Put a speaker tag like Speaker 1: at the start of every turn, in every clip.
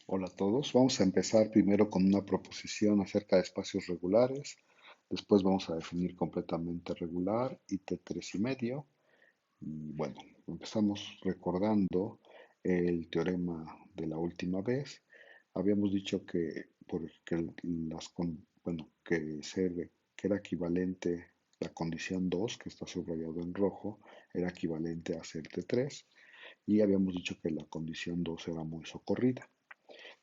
Speaker 1: Hola a todos. Vamos a empezar primero con una proposición acerca de espacios regulares. Después vamos a definir completamente regular y T3 y medio. Y bueno, empezamos recordando el teorema de la última vez. Habíamos dicho que era equivalente la condición 2 que está subrayado en rojo, era equivalente a ser T3. Y habíamos dicho que la condición 2 era muy socorrida.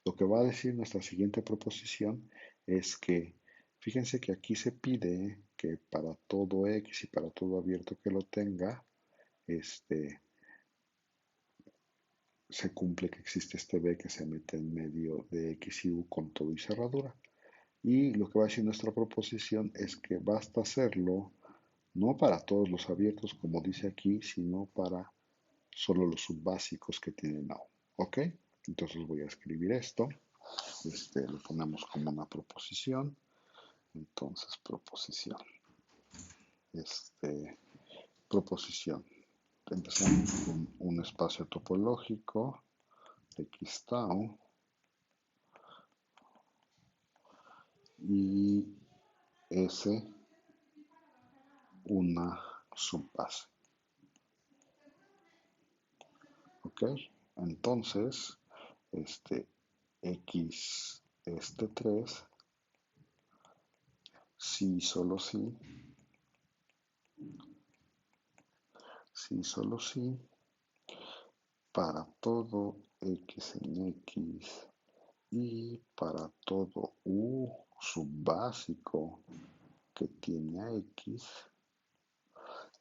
Speaker 1: Lo que va a decir nuestra siguiente proposición es que, fíjense que aquí se pide que para todo X y para todo abierto que lo tenga, este, se cumple que existe este B que se mete en medio de X y U con todo y cerradura. Y lo que va a decir nuestra proposición es que basta hacerlo no para todos los abiertos, como dice aquí, sino para solo los subbásicos que tienen A. ¿Ok? Entonces voy a escribir esto. Lo ponemos como una proposición. Entonces, este, proposición. Empezamos con un espacio topológico, X tau, y S una subbase. ¿Ok? Entonces, X, 3, sí, solo sí, sí, solo sí, para todo X en X y para todo U subbásico que tiene a X,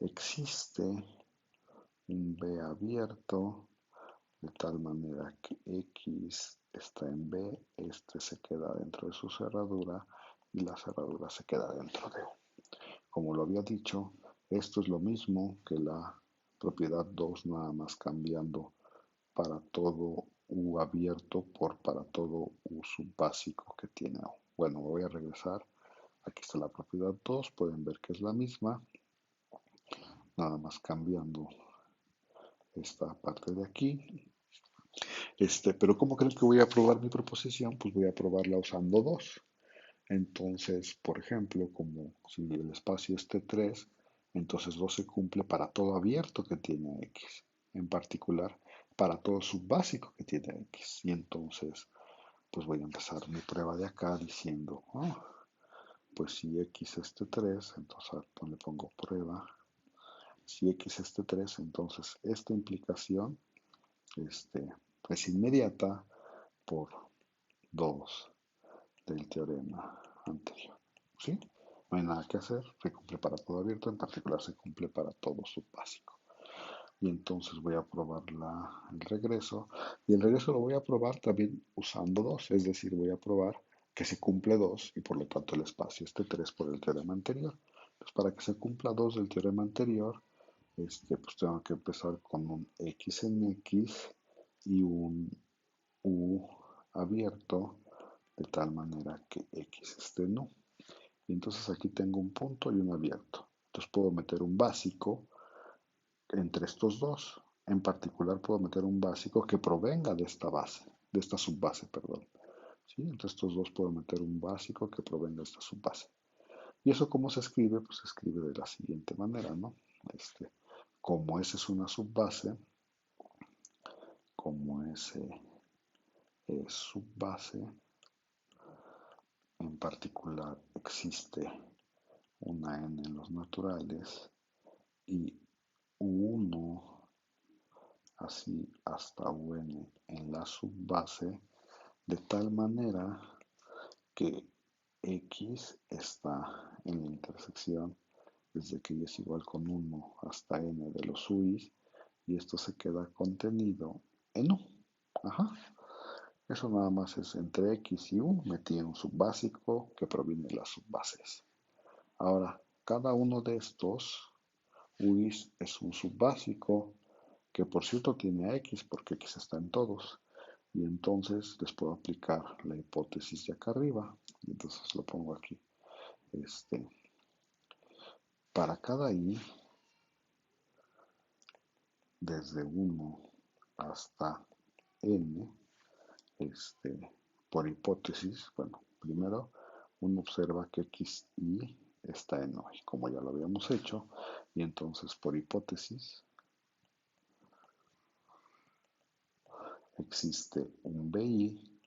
Speaker 1: existe un B abierto de tal manera que X está en B, este se queda dentro de su cerradura y la cerradura se queda dentro de U. Como lo había dicho, esto es lo mismo que la propiedad 2, nada más cambiando para todo U abierto por para todo U subbásico que tiene U. Bueno, voy a regresar. Aquí está la propiedad 2, pueden ver que es la misma, nada más cambiando esta parte de aquí. Pero ¿cómo creen que voy a probar mi proposición? Pues voy a probarla usando 2. Entonces, por ejemplo, como si el espacio es T3, entonces 2 se cumple para todo abierto que tiene X, en particular para todo subbásico que tiene X. Y entonces, pues voy a empezar mi prueba de acá diciendo, pues si X es T3, entonces le pongo prueba. Si X es T3, entonces esta implicación este, es inmediata por 2 del teorema anterior. ¿Sí? No hay nada que hacer, se cumple para todo abierto, en particular se cumple para todo subbásico. Y entonces voy a probar el regreso, y el regreso lo voy a probar también usando 2, es decir, voy a probar que se cumple 2 y por lo tanto el espacio esté 3 por el teorema anterior. Entonces, para que se cumpla 2 del teorema anterior, pues tengo que empezar con un X en X y un U abierto de tal manera que X esté en U. Y entonces aquí tengo un punto y un abierto. Entonces puedo meter un básico entre estos dos. En particular puedo meter un básico que provenga de esta base, de esta subbase, perdón. ¿Sí? Entre estos dos puedo meter un básico que provenga de esta subbase. ¿Y eso cómo se escribe? Pues se escribe de la siguiente manera, ¿no? Como S es una subbase, como S es subbase, en particular existe una n en los naturales y U1 así hasta UN en la subbase, de tal manera que X está en la intersección desde que y es igual con 1 hasta n de los UIs y esto se queda contenido en U. Ajá. Eso nada más es entre X y U, metí un subbásico que proviene de las subbases. Ahora, cada uno de estos UIs es un subbásico que por cierto tiene a X porque X está en todos. Y entonces les puedo aplicar la hipótesis de acá arriba. Y entonces lo pongo aquí. Este, para cada I, desde 1 hasta N, por hipótesis, bueno, primero uno observa que x, y está en hoy, como ya lo habíamos hecho, y entonces por hipótesis existe un BI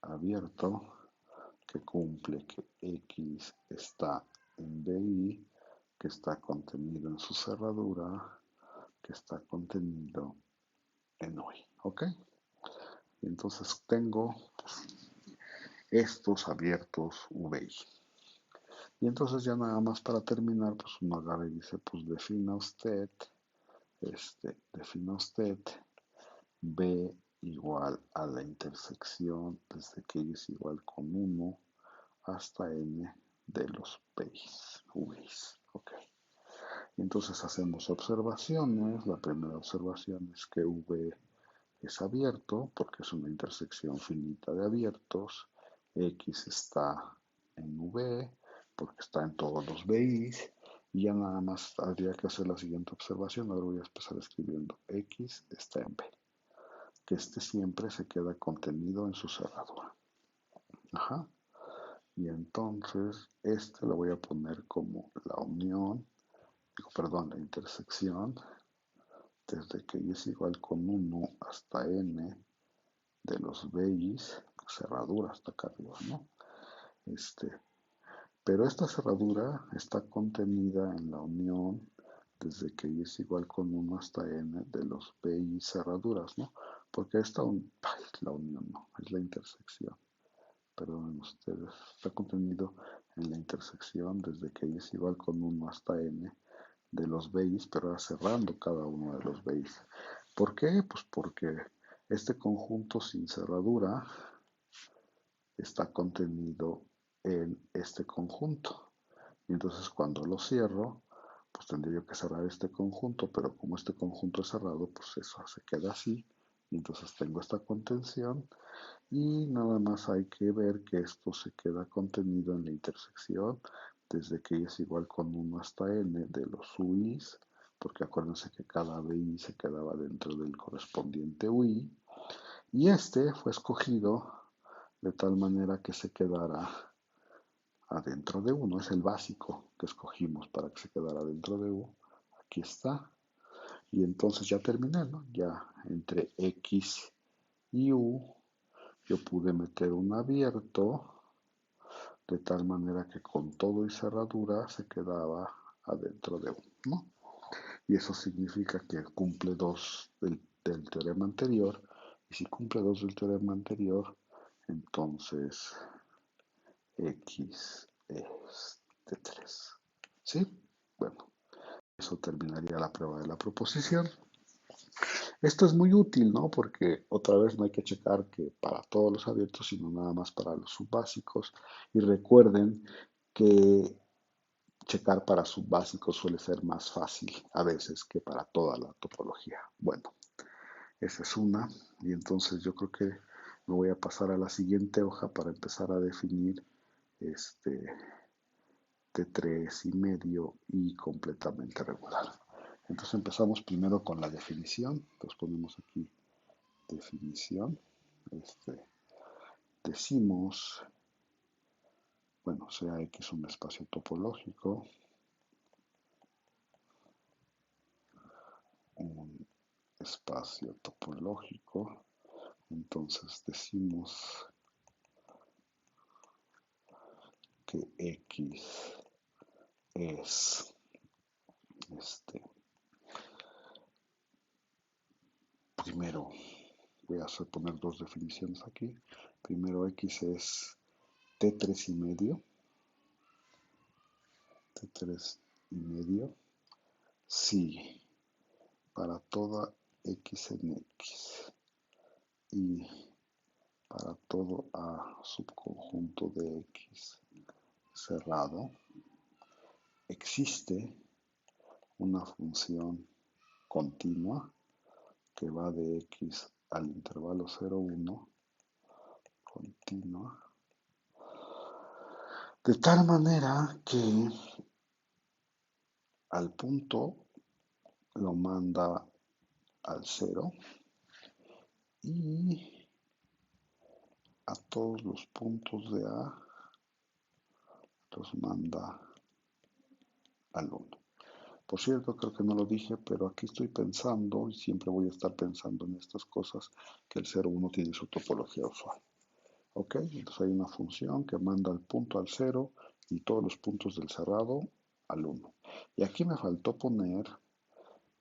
Speaker 1: abierto que cumple que X está en BI, que está contenido en su cerradura, que está contenido en hoy. ¿Ok? Entonces tengo estos abiertos VI. Y entonces ya nada más para terminar, pues uno agarra y dice, pues defina usted B igual a la intersección desde que y es igual con 1 hasta n de los V's. Ok. Entonces hacemos observaciones. La primera observación es que V es abierto porque es una intersección finita de abiertos. X está en V porque está en todos los V's. Y ya nada más habría que hacer la siguiente observación. Ahora voy a empezar escribiendo X está en B. Que este siempre se queda contenido en su cerradura. Ajá. Y entonces este lo voy a poner como la unión, perdón, la intersección desde que y es igual con 1 hasta n de los B's, cerradura hasta acá arriba, ¿no? Este, pero esta cerradura está contenida en la unión desde que y es igual con 1 hasta n de los BI cerraduras, ¿no? Porque la unión no, es la intersección. Perdonen ustedes, está contenido en la intersección desde que y es igual con 1 hasta n de los B's, pero ahora cerrando cada uno de los B's. ¿Por qué? Pues porque este conjunto sin cerradura está contenido en este conjunto. Y entonces cuando lo cierro, pues tendría yo que cerrar este conjunto, pero como este conjunto es cerrado, pues eso se queda así. Y entonces tengo esta contención y nada más hay que ver que esto se queda contenido en la intersección desde que y es igual con 1 hasta n de los UIs, porque acuérdense que cada BI se quedaba dentro del correspondiente UI, y este fue escogido de tal manera que se quedara adentro de 1, es el básico que escogimos para que se quedara dentro de U, aquí está, y entonces ya terminé, ¿no? Ya entre X y U yo pude meter un abierto de tal manera que con todo y cerradura se quedaba adentro de 1, ¿no? Y eso significa que cumple 2 del teorema anterior, y si cumple 2 del teorema anterior, entonces X es de 3. ¿Sí? Bueno, eso terminaría la prueba de la proposición. Esto es muy útil, ¿no? Porque otra vez no hay que checar que para todos los abiertos, sino nada más para los subbásicos. Y recuerden que checar para subbásicos suele ser más fácil a veces que para toda la topología. Bueno, esa es una. Y entonces yo creo que me voy a pasar a la siguiente hoja para empezar a definir este de 3,5 y completamente regular. Entonces empezamos primero con la definición. Entonces ponemos aquí definición. Decimos, bueno, sea X un espacio topológico, un espacio topológico, entonces decimos que X es primero voy a poner dos definiciones aquí. Primero X es T3,5, T3,5, si para toda X en X y para todo A subconjunto de X cerrado, existe una función continua que va de X al intervalo 0,1, continua, de tal manera que al punto lo manda al 0 y a todos los puntos de A, los manda al 1. Por cierto, creo que no lo dije, pero aquí estoy pensando, y siempre voy a estar pensando en estas cosas, que el 0,1 tiene su topología usual. ¿Ok? Entonces hay una función que manda el punto al 0 y todos los puntos del cerrado al 1. Y aquí me faltó poner,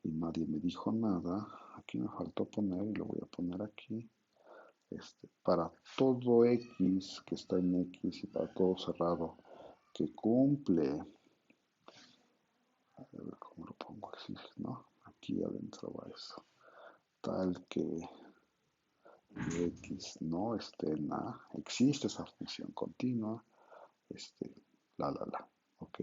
Speaker 1: y nadie me dijo nada, aquí me faltó poner, y lo voy a poner aquí, para todo X que está en X y para todo cerrado que cumple, a ver cómo lo pongo así, ¿no? Aquí adentro va eso, tal que X no esté en A, existe esa función continua, este, ¿ok?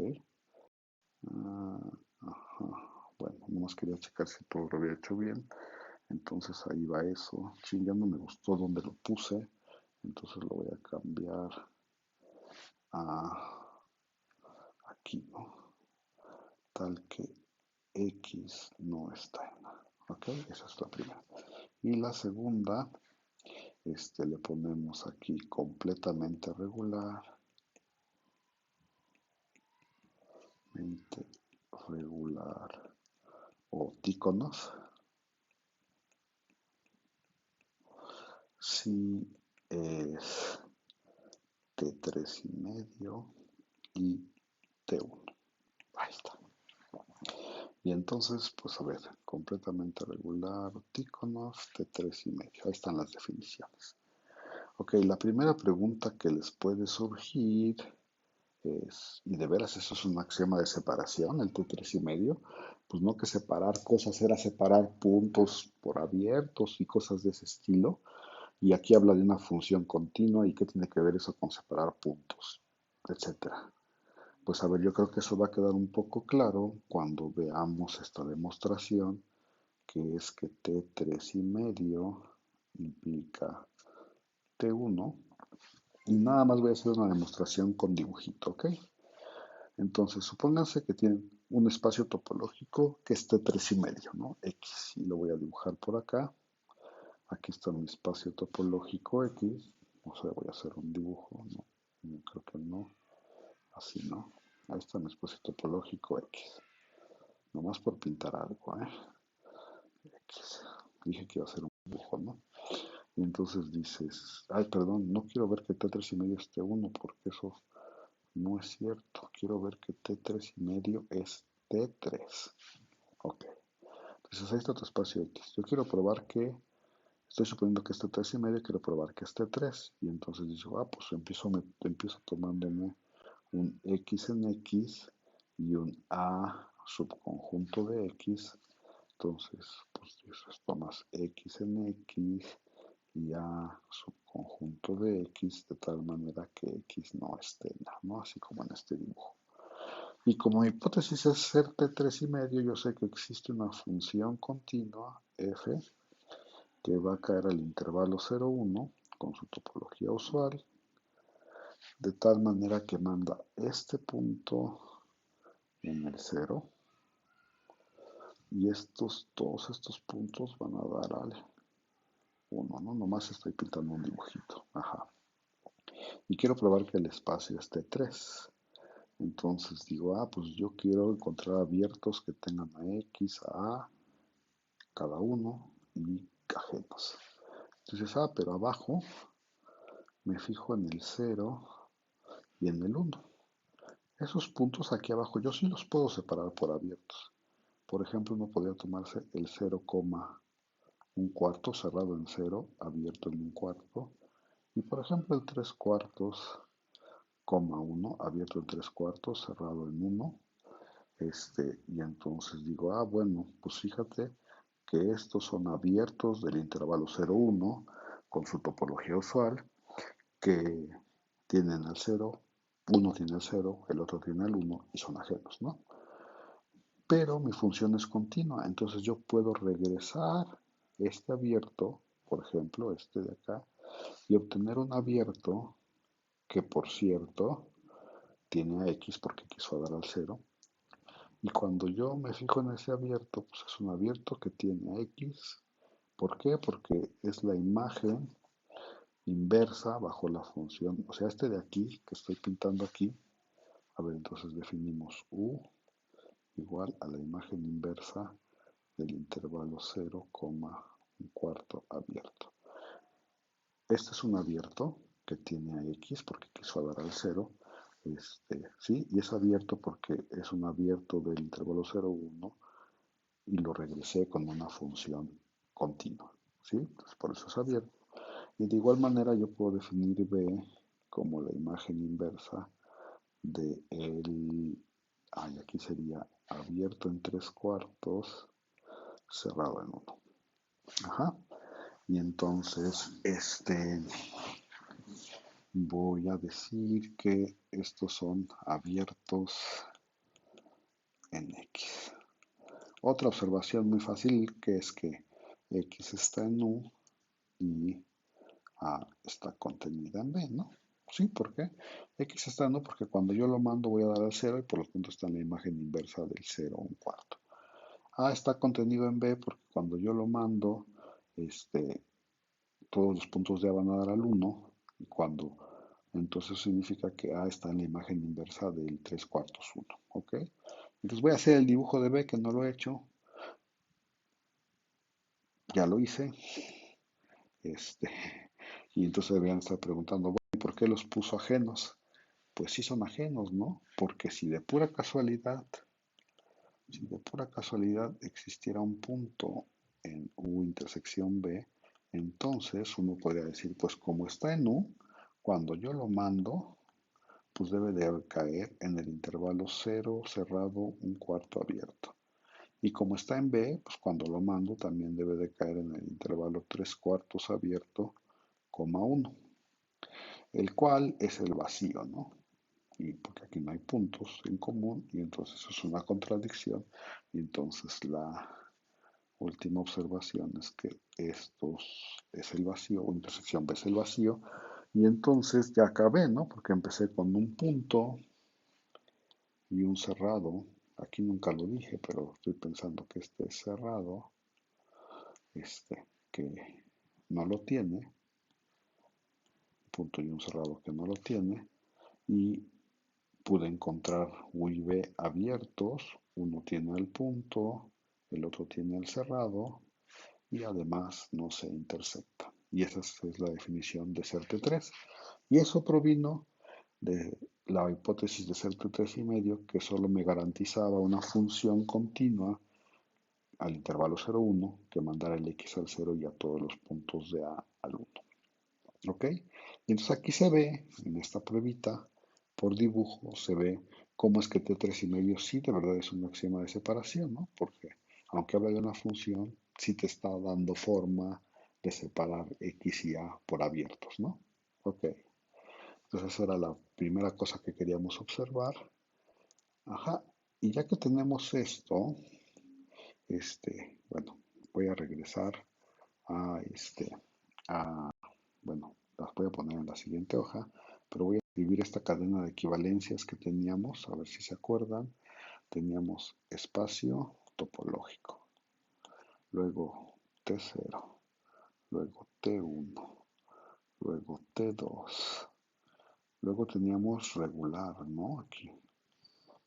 Speaker 1: Ajá. Bueno, nomás quería checar si todo lo había hecho bien. Entonces ahí va eso. Sí, ya no me gustó donde lo puse. Entonces lo voy a cambiar a aquí, ¿no? Tal que X no está en A. ¿Ok? Esa es la primera. Y la segunda, le ponemos aquí completamente regular. Regular o tíconos. Si es T3,5 y T1. Ahí está. Y entonces, pues a ver, completamente regular, tíconos, T3,5. Ahí están las definiciones. Ok, la primera pregunta que les puede surgir es, ¿y de veras eso es un axioma de separación, el T3,5? Pues no, que separar cosas era separar puntos por abiertos y cosas de ese estilo. Y aquí habla de una función continua y qué tiene que ver eso con separar puntos, etcétera. Pues a ver, yo creo que eso va a quedar un poco claro cuando veamos esta demostración, que es que T3,5 implica T1. Y nada más voy a hacer una demostración con dibujito, ¿ok? Entonces, supónganse que tienen un espacio topológico que es T3,5, ¿no? X. Y lo voy a dibujar por acá. Aquí está mi espacio topológico X. O sea, voy a hacer un dibujo, ¿no? Creo que no. Así, ¿no? Ahí está mi espacio topológico X. Nomás por pintar algo, ¿eh? X. Dije que iba a hacer un dibujo, ¿no? Y entonces dices, ay, perdón, no quiero ver que T3,5 esté 1 porque eso no es cierto. Quiero ver que T3,5 es T3. Ok. Entonces ahí está tu espacio X. Yo quiero probar que, estoy suponiendo que es T3,5, quiero probar que es T3. Y entonces digo, pues empiezo tomándome un X en X y un A subconjunto de X. Entonces, pues dices, tomas X en X y A subconjunto de X de tal manera que X no esté en A, ¿no? Así como en este dibujo. Y como mi hipótesis es ser T3,5, yo sé que existe una función continua f que va a caer al intervalo 0,1 con su topología usual, de tal manera que manda este punto en el 0 y todos estos puntos van a dar al 1, ¿no? Nomás estoy pintando un dibujito. Ajá. Y quiero probar que el espacio esté 3. Entonces digo, pues yo quiero encontrar abiertos que tengan a X, a cada uno y ajenos. Entonces, pero abajo me fijo en el 0 y en el 1. Esos puntos aquí abajo yo sí los puedo separar por abiertos. Por ejemplo, uno podría tomarse el 0, un cuarto cerrado en 0, abierto en un cuarto. Y por ejemplo el 3 cuartos, 1, abierto en 3 cuartos, cerrado en 1. Y entonces digo, bueno, pues fíjate que estos son abiertos del intervalo 0,1 con su topología usual, que tienen el 0, uno tiene el 0, el otro tiene el 1 y son ajenos, ¿no? Pero mi función es continua, entonces yo puedo regresar este abierto, por ejemplo, este de acá, y obtener un abierto que, por cierto, tiene a X porque quiso dar al 0. Y cuando yo me fijo en ese abierto, pues es un abierto que tiene a X. ¿Por qué? Porque es la imagen inversa bajo la función, o sea, este de aquí, que estoy pintando aquí, a ver, entonces definimos U igual a la imagen inversa del intervalo 0, un cuarto abierto. Este es un abierto que tiene a X porque quiso dar al 0, ¿sí? Y es abierto porque es un abierto del intervalo 0, 1 y lo regresé con una función continua, ¿sí? Entonces por eso es abierto. Y de igual manera yo puedo definir B como la imagen inversa de el, aquí sería abierto en 3 cuartos, cerrado en 1. Ajá. Y entonces, voy a decir que estos son abiertos en X. Otra observación muy fácil que es que X está en U y A está contenida en B, ¿no? Sí, ¿por qué? X está en U porque cuando yo lo mando voy a dar al 0 y por lo tanto está en la imagen inversa del 0 un cuarto. A está contenido en B porque cuando yo lo mando, todos los puntos de A van a dar al 1 y cuando entonces significa que A está en la imagen inversa del 3 cuartos 1, ¿ok? Entonces voy a hacer el dibujo de B que no lo he hecho, ya lo hice, este, y entonces deberían estar preguntando, bueno, ¿y por qué los puso ajenos? Pues sí son ajenos, ¿no? Porque si de pura casualidad existiera un punto en U intersección B, entonces uno podría decir, pues como está en U, cuando yo lo mando, pues debe de caer en el intervalo 0 cerrado, un cuarto abierto. Y como está en B, pues cuando lo mando también debe de caer en el intervalo 3 cuartos abierto, coma 1, el cual es el vacío, ¿no? Y porque aquí no hay puntos en común y entonces es una contradicción y entonces la última observación es que estos es el vacío o intersección B es el vacío y entonces ya acabé, ¿no? Porque empecé con un punto y un cerrado. Aquí nunca lo dije, pero estoy pensando que este es cerrado, que no lo tiene, punto y un cerrado que no lo tiene, y pude encontrar U y B abiertos, uno tiene el punto, el otro tiene el cerrado, y además no se intersectan. Y esa es la definición de CERT3. Y eso provino de la hipótesis de CERT3 y medio, que solo me garantizaba una función continua al intervalo 0,1 que mandara el X al 0 y a todos los puntos de A al 1. ¿Ok? Y entonces aquí se ve, en esta pruebita, por dibujo, se ve cómo es que T3 y medio sí de verdad es un axioma de separación, ¿no? Porque aunque habla de una función, sí te está dando forma de separar X y A por abiertos, ¿no? Ok. Entonces esa era la primera cosa que queríamos observar. Ajá. Y ya que tenemos esto, bueno, voy a regresar a bueno, las voy a poner en la siguiente hoja, pero voy a escribir esta cadena de equivalencias que teníamos, a ver si se acuerdan. Teníamos espacio topológico, luego T0, luego T1, luego T2, luego teníamos regular, ¿no? Aquí.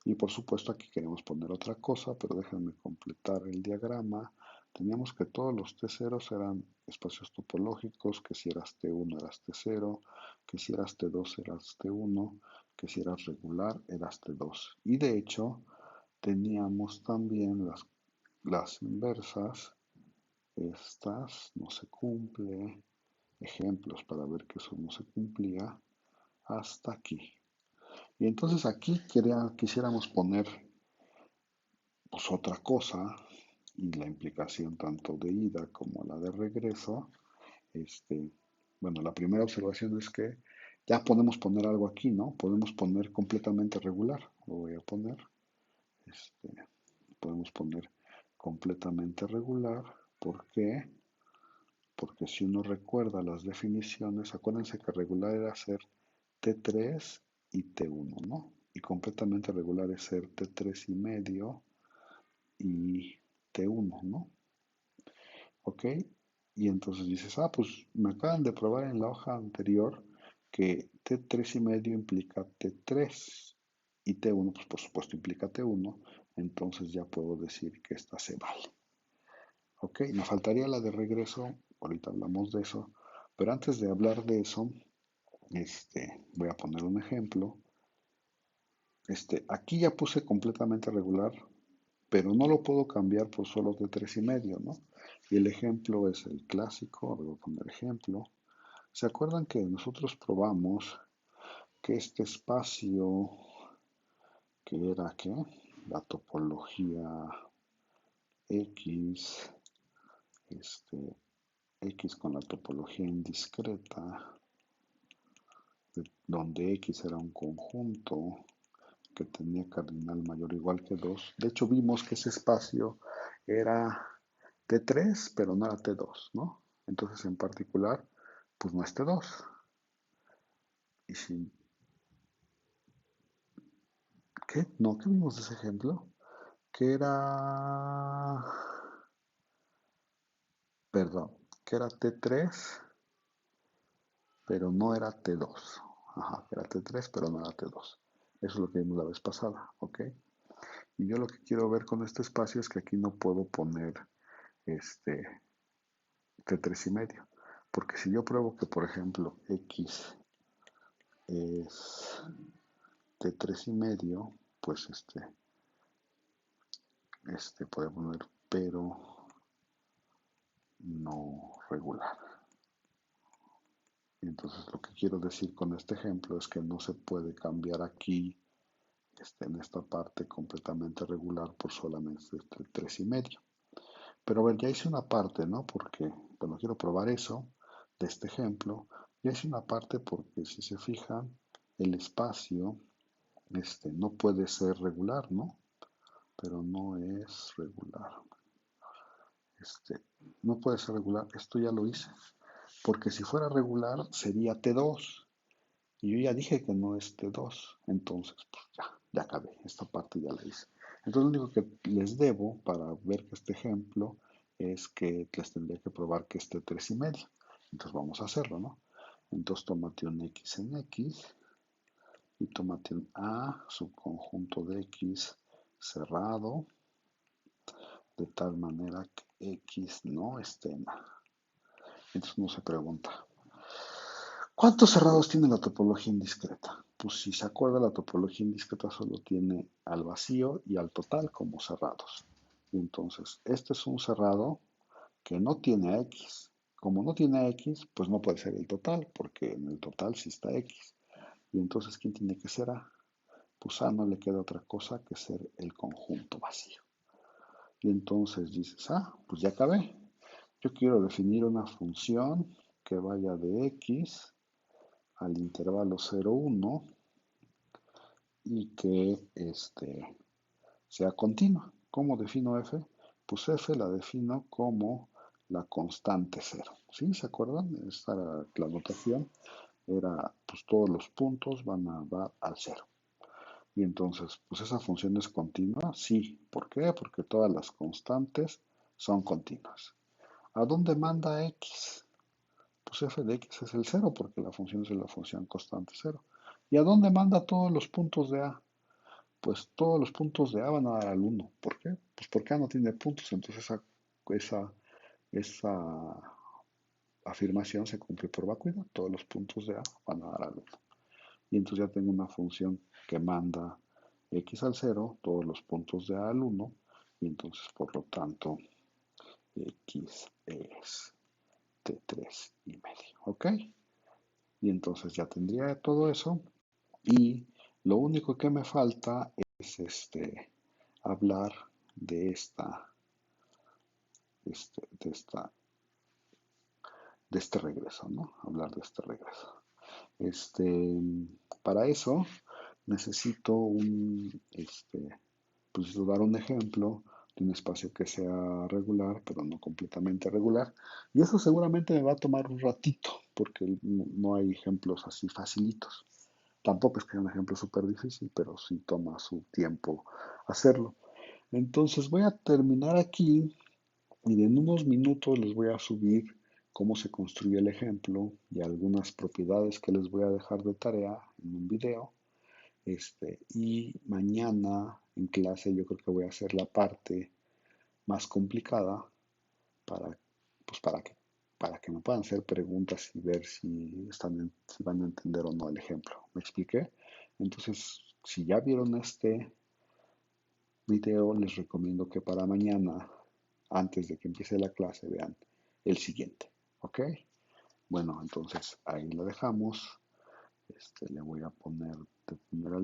Speaker 1: Y por supuesto aquí queremos poner otra cosa, pero déjenme completar el diagrama. Teníamos que todos los T0 eran espacios topológicos, que si eras T1 eras T0, que si eras T2 eras T1, que si eras regular eras T2. Y de hecho teníamos también las inversas, estas no se cumple, ejemplos para ver que eso no se cumplía, hasta aquí. Y entonces aquí quisiéramos poner pues otra cosa y la implicación tanto de ida como la de regreso, bueno, la primera observación es que ya podemos poner algo aquí, ¿no? Podemos poner completamente regular, lo voy a poner, este, podemos poner completamente regular, ¿por qué? Porque si uno recuerda las definiciones, acuérdense que regular era ser T3 y T1, ¿no? Y completamente regular es ser T3 y medio y T1, ¿no? ¿Ok? Y entonces dices, ah, pues me acaban de probar en la hoja anterior que T3,5 implica T3 y T1, pues por supuesto implica T1, entonces ya puedo decir que esta se vale. Ok, me faltaría la de regreso, ahorita hablamos de eso, pero antes de hablar de eso, voy a poner un ejemplo. Aquí ya puse completamente regular, pero no lo puedo cambiar por solo T3,5, ¿no? Y el ejemplo es el clásico, voy a poner ejemplo. ¿Se acuerdan que nosotros probamos que este espacio, que era qué? La topología X, este, X con la topología indiscreta, donde X era un conjunto que tenía cardinal mayor o igual que 2. De hecho, vimos que ese espacio era T3, pero no era T2, ¿no? Entonces, en particular, pues no es T2. Y si, ¿qué? No, ¿qué vimos de ese ejemplo? Que era, perdón, que era T3, pero no era T2. Ajá, que era T3, pero no era T2. Eso es lo que vimos la vez pasada, ¿ok? Y yo lo que quiero ver con este espacio es que aquí no puedo poner este T3,5. Porque si yo pruebo que, por ejemplo, X es T3,5, pues puede poner pero no regular. Entonces lo que quiero decir con este ejemplo es que no se puede cambiar aquí en esta parte completamente regular por solamente este 3,5. Pero a ver, ya hice una parte, ¿no? Porque, bueno, quiero probar eso de este ejemplo. Ya hice una parte porque si se fijan, el espacio no puede ser regular, ¿no? Pero no es regular. No puede ser regular. Esto ya lo hice. Porque si fuera regular sería T2. Y yo ya dije que no es T2. Entonces, pues ya acabé. Esta parte ya la hice. Entonces, lo único que les debo para ver que este ejemplo es que les tendría que probar que esté 3,5. Entonces, vamos a hacerlo, ¿no? Entonces, tómate un X en X y tómate un A, subconjunto de X cerrado, de tal manera que X no esté en A. Entonces, uno se pregunta, ¿cuántos cerrados tiene la topología indiscreta? Pues si se acuerda, la topología indiscreta solo tiene al vacío y al total como cerrados. Y entonces, este es un cerrado que no tiene a X. Como no tiene a X, pues no puede ser el total, porque en el total sí está X. Y entonces, ¿quién tiene que ser A? Pues A no le queda otra cosa que ser el conjunto vacío. Y entonces dices, pues ya acabé. Yo quiero definir una función que vaya de X al intervalo 0, 1 y que sea continua. ¿Cómo defino f? Pues f la defino como la constante 0. ¿Sí? ¿Se acuerdan? Esta era la notación. Era, pues todos los puntos van a dar al 0. Y entonces, pues esa función es continua. Sí. ¿Por qué? Porque todas las constantes son continuas. ¿A dónde manda x? Pues f de x es el 0 porque la función es la función constante 0. ¿Y a dónde manda todos los puntos de a? Pues todos los puntos de A van a dar al 1. ¿Por qué? Pues porque A no tiene puntos, entonces esa afirmación se cumple por vacuidad. Todos los puntos de A van a dar al 1. Y entonces ya tengo una función que manda x al 0, todos los puntos de A al 1, y entonces por lo tanto x es T3,5. ¿Ok? Y entonces ya tendría todo eso. Y lo único que me falta es hablar de este, de esta, de este regreso, ¿no? Hablar de este regreso. Para eso necesito pues dar un ejemplo de un espacio que sea regular, pero no completamente regular. Y eso seguramente me va a tomar un ratito, porque no hay ejemplos así facilitos. Tampoco es que sea un ejemplo súper difícil, pero sí toma su tiempo hacerlo. Entonces voy a terminar aquí y en unos minutos les voy a subir cómo se construye el ejemplo y algunas propiedades que les voy a dejar de tarea en un video. Y mañana en clase yo creo que voy a hacer la parte más complicada para, pues para que me puedan hacer preguntas y ver si van a entender o no el ejemplo. ¿Me expliqué? Entonces, si ya vieron este video, les recomiendo que para mañana, antes de que empiece la clase, vean el siguiente. ¿Ok? Bueno, entonces ahí lo dejamos. Le voy a poner de primera